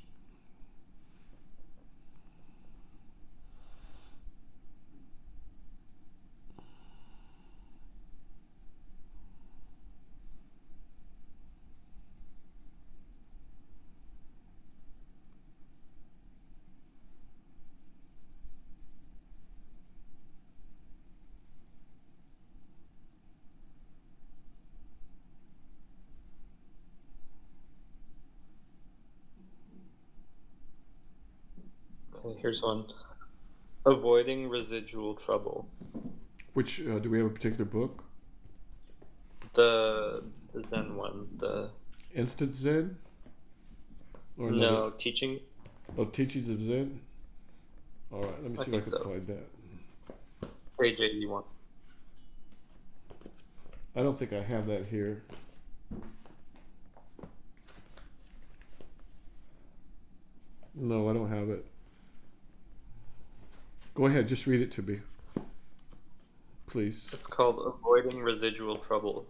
Okay, here's one. Avoiding residual trouble. Which, do we have a particular book? The Zen one. The Instant Zen? Or no, Teachings. Oh, Teachings of Zen? All right, let me see if I can find that. Page 81. I don't think I have that here. No, I don't have it. Go ahead, just read it to me. Please. It's called Avoiding Residual Trouble.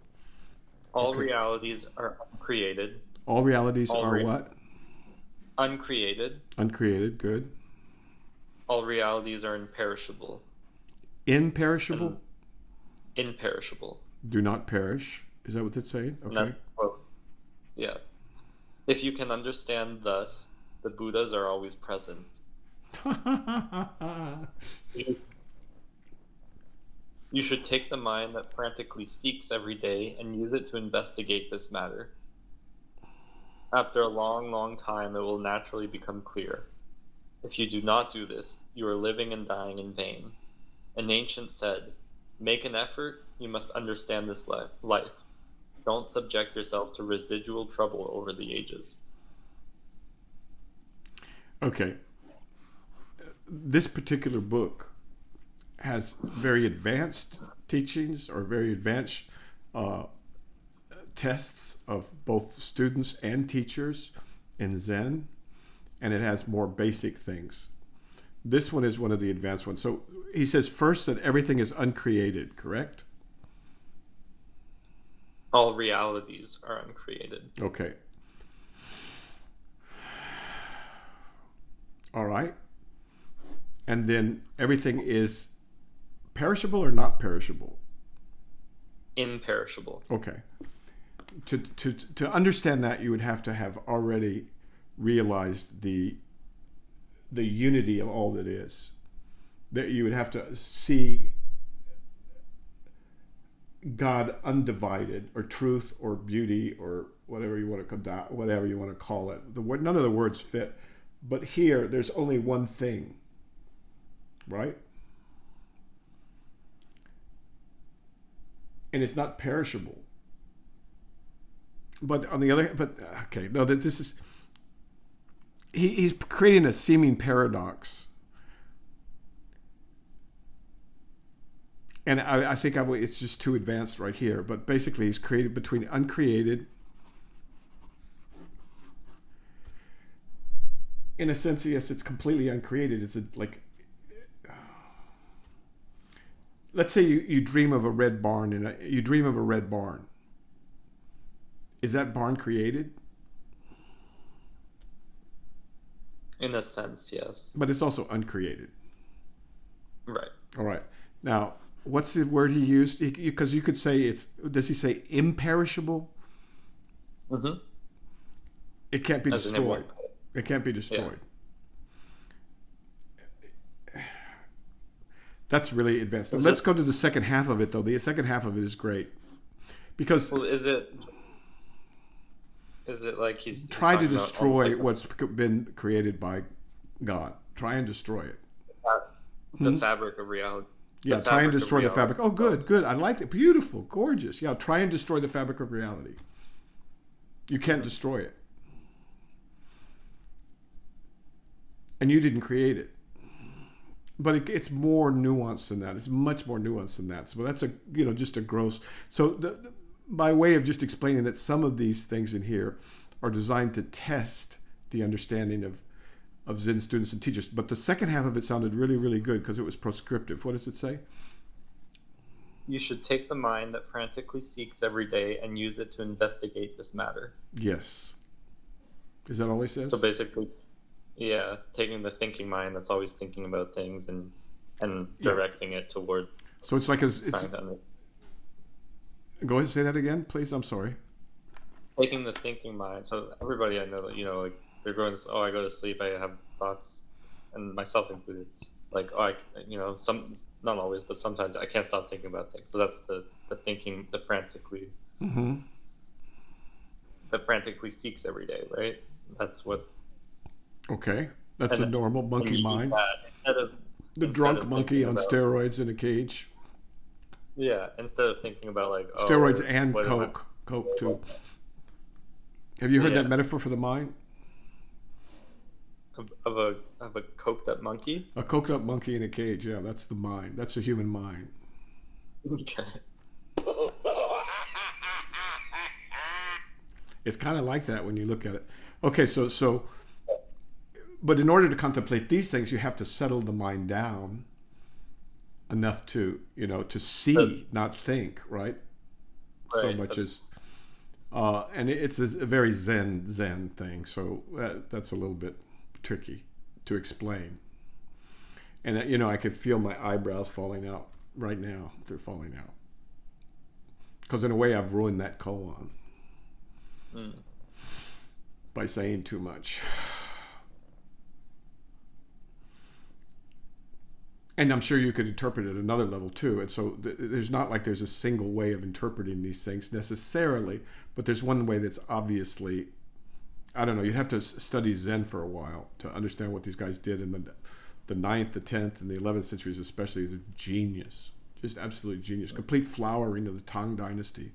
All realities are uncreated. All realities are what? Uncreated. Uncreated, good. All realities are imperishable. Imperishable? Imperishable. Do not perish. Is that what it's saying? Okay. That's quote. Yeah. If you can understand thus, the Buddhas are always present. You should take the mind that frantically seeks every day and use it to investigate this matter. After a long, long time, it will naturally become clear. If you do not do this, you are living and dying in vain. An ancient said, "Make an effort, you must understand this life. Don't subject yourself to residual trouble over the ages." Okay. This particular book has very advanced teachings or very advanced uh, tests of both students and teachers in Zen, and it has more basic things. This one is one of the advanced ones. So he says first that everything is uncreated, correct? All realities are uncreated. Okay. All right. And then everything is perishable or not perishable? Imperishable. Okay. To understand that, you would have to have already realized the unity of all that is. That you would have to see God undivided, or truth, or beauty, or whatever you want to call it. None of the words fit, but here there's only one thing, right? And it's not perishable. But on the other hand, okay, no, that this is he's creating a seeming paradox. And I think it's just too advanced right here. But basically, he's created between uncreated. In a sense, yes, it's completely uncreated. It's let's say you dream of a red barn, and you dream of a red barn. Is that barn created? In a sense, yes. But it's also uncreated. Right. All right. Now, what's the word he used? Because you could say does he say imperishable? Mm-hmm. It can't be destroyed. It can't be destroyed. Yeah. That's really advanced. Let's go to the second half of it, though. The second half of it is great. Because... Well, is it like he's try to destroy what's been created by God. Try and destroy it. The fabric of reality. Yeah, try and destroy the fabric. Oh, good. I like it. Beautiful, gorgeous. Yeah, try and destroy the fabric of reality. You can't destroy it. And you didn't create it. But it's more nuanced than that. It's much more nuanced than that. So that's just a gross. So by way of just explaining that some of these things in here are designed to test the understanding of Zen students and teachers. But the second half of it sounded really, really good because it was prescriptive. What does it say? You should take the mind that frantically seeks every day and use it to investigate this matter. Yes. Is that all he says? So basically, yeah, taking the thinking mind that's always thinking about things and directing it towards... So it's like Go ahead and say that again, please. I'm sorry. Taking the thinking mind. So everybody I know that, like they're going, I go to sleep, I have thoughts, and myself included. Like, not always, but sometimes I can't stop thinking about things. So that's the thinking, the frantically seeks every day, right? That's what. Okay, that's a normal monkey mind. The drunk monkey on steroids in a cage. Yeah, instead of thinking about steroids and coke too. Have you heard that metaphor for the mind? Of a coked up monkey? A coked up monkey in a cage, yeah, that's the mind. That's the human mind. Okay. It's kind of like that when you look at it. Okay, so but in order to contemplate these things, you have to settle the mind down enough to see, not think, right? So much as and it's a very zen thing, so that's a little bit tricky to explain. And I could feel my eyebrows falling out right now. They're falling out because in a way I've ruined that koan by saying too much. And I'm sure you could interpret it at another level too. And so there's not like there's a single way of interpreting these things necessarily, but there's one way that's obviously, I don't know, you'd have to study Zen for a while to understand what these guys did in the 9th, the 10th, and the 11th centuries especially. Is a genius, just absolute genius. Complete flowering of the Tang dynasty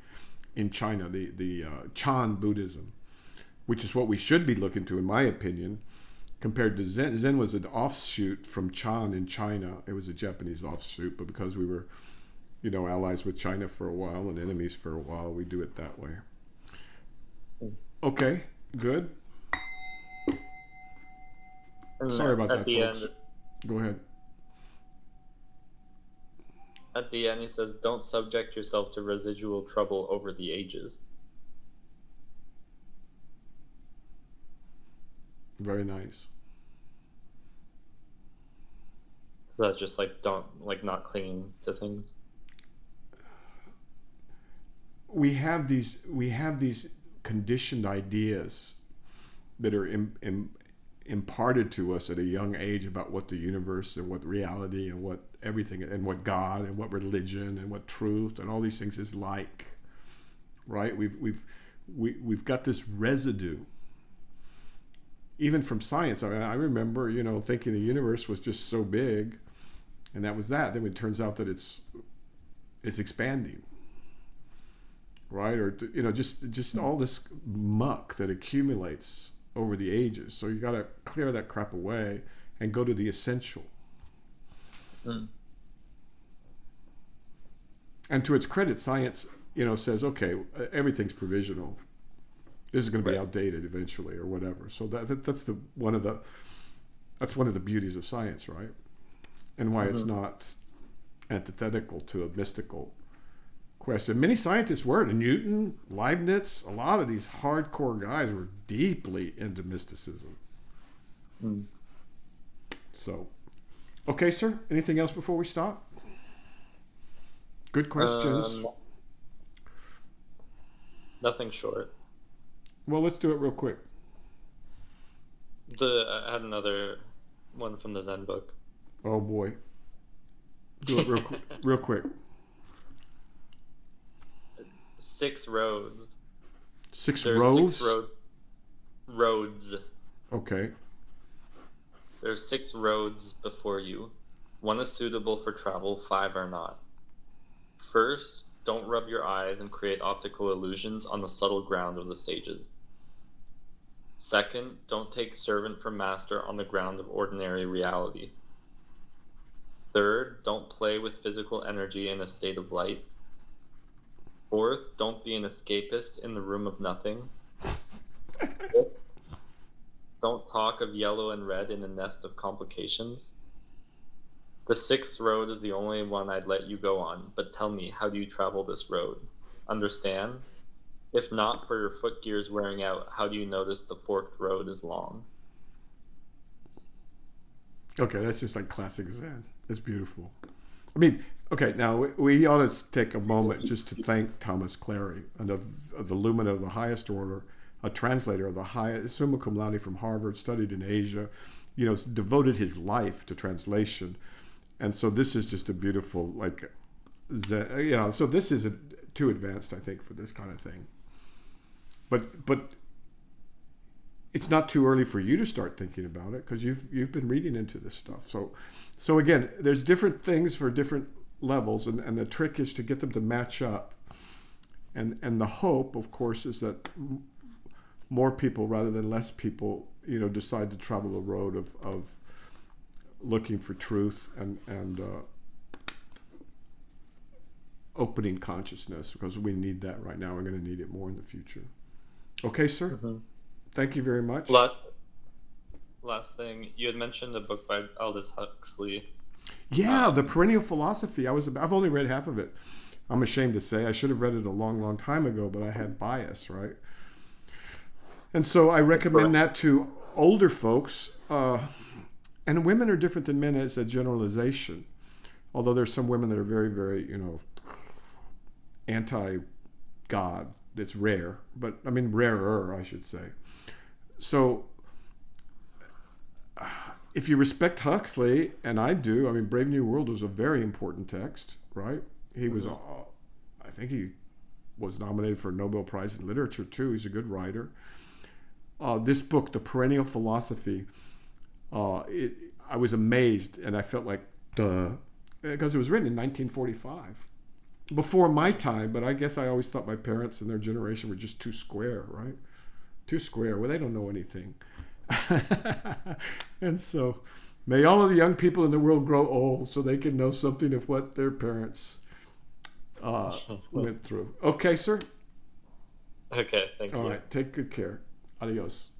in China, the Chan Buddhism, which is what we should be looking to, in my opinion, compared to Zen. Zen was an offshoot from Chan in China. It was a Japanese offshoot, but because we were, allies with China for a while and enemies for a while, we do it that way. Okay, good. Sorry about that, folks. Go ahead. At the end, he says, "Don't subject yourself to residual trouble over the ages." Very nice. So that's just not clinging to things. We have these conditioned ideas that are imparted to us at a young age about what the universe and what reality and what everything and what God and what religion and what truth and all these things is like, right? We've got this residue, even from science. I mean, I remember, thinking the universe was just so big, and that was that. Then it turns out that it's expanding, right? Or just all this muck that accumulates over the ages. So you got to clear that crap away and go to the essential. And to its credit, science, says, okay, everything's provisional. This is going to be outdated eventually, or whatever. So that's one of the beauties of science, right? And why it's not antithetical to a mystical question. Many scientists were. Newton, Leibniz, a lot of these hardcore guys were deeply into mysticism. So, okay, sir. Anything else before we stop? Good questions. Nothing short. Well, let's do it real quick. I had another one from the Zen book. Oh boy. Do it real quick. 6 roads. There's rows? 6 roads. Okay. There's 6 roads before you. 1 is suitable for travel, 5 are not. First, don't rub your eyes and create optical illusions on the subtle ground of the stages. Second, don't take servant for master on the ground of ordinary reality. Third, don't play with physical energy in a state of light. Fourth, don't be an escapist in the room of nothing. Fifth, don't talk of yellow and red in a nest of complications. The 6th road is the only one I'd let you go on, but tell me, how do you travel this road? Understand? If not for your foot gears wearing out, how do you notice the forked road is long? Okay, that's just like classic Zen. It's beautiful. I mean, okay, now we ought to take a moment just to thank Thomas Cleary, of the Lumina of the highest order, a translator of the highest, summa cum laude from Harvard, studied in Asia, devoted his life to translation. And so this is just a beautiful, Zen, so this isn't too advanced, I think, for this kind of thing. But it's not too early for you to start thinking about it, because you've been reading into this stuff. So again, there's different things for different levels, and the trick is to get them to match up. And the hope, of course, is that more people rather than less people, decide to travel the road of looking for truth and opening consciousness, because we need that right now. We're going to need it more in the future. Okay, sir. Mm-hmm. Thank you very much. Last thing, you had mentioned a book by Aldous Huxley. Yeah, The Perennial Philosophy. I've only read half of it. I'm ashamed to say I should have read it a long, long time ago, but I had bias, right? And so I recommend that to older folks. And women are different than men as a generalization. Although there's some women that are very, very, anti-God. It's rare, but rarer, I should say. So if you respect Huxley, and I do, I mean, Brave New World was a very important text, right? He was, I think he was nominated for a Nobel Prize in Literature too. He's a good writer. This book, The Perennial Philosophy, I was amazed, and I felt like, duh, because it was written in 1945, before my time. But I guess I always thought my parents and their generation were just too square, right? Too square. Well, they don't know anything. And so, may all of the young people in the world grow old so they can know something of what their parents went through. Okay, sir? Okay, thank you. All right, take good care. Adios.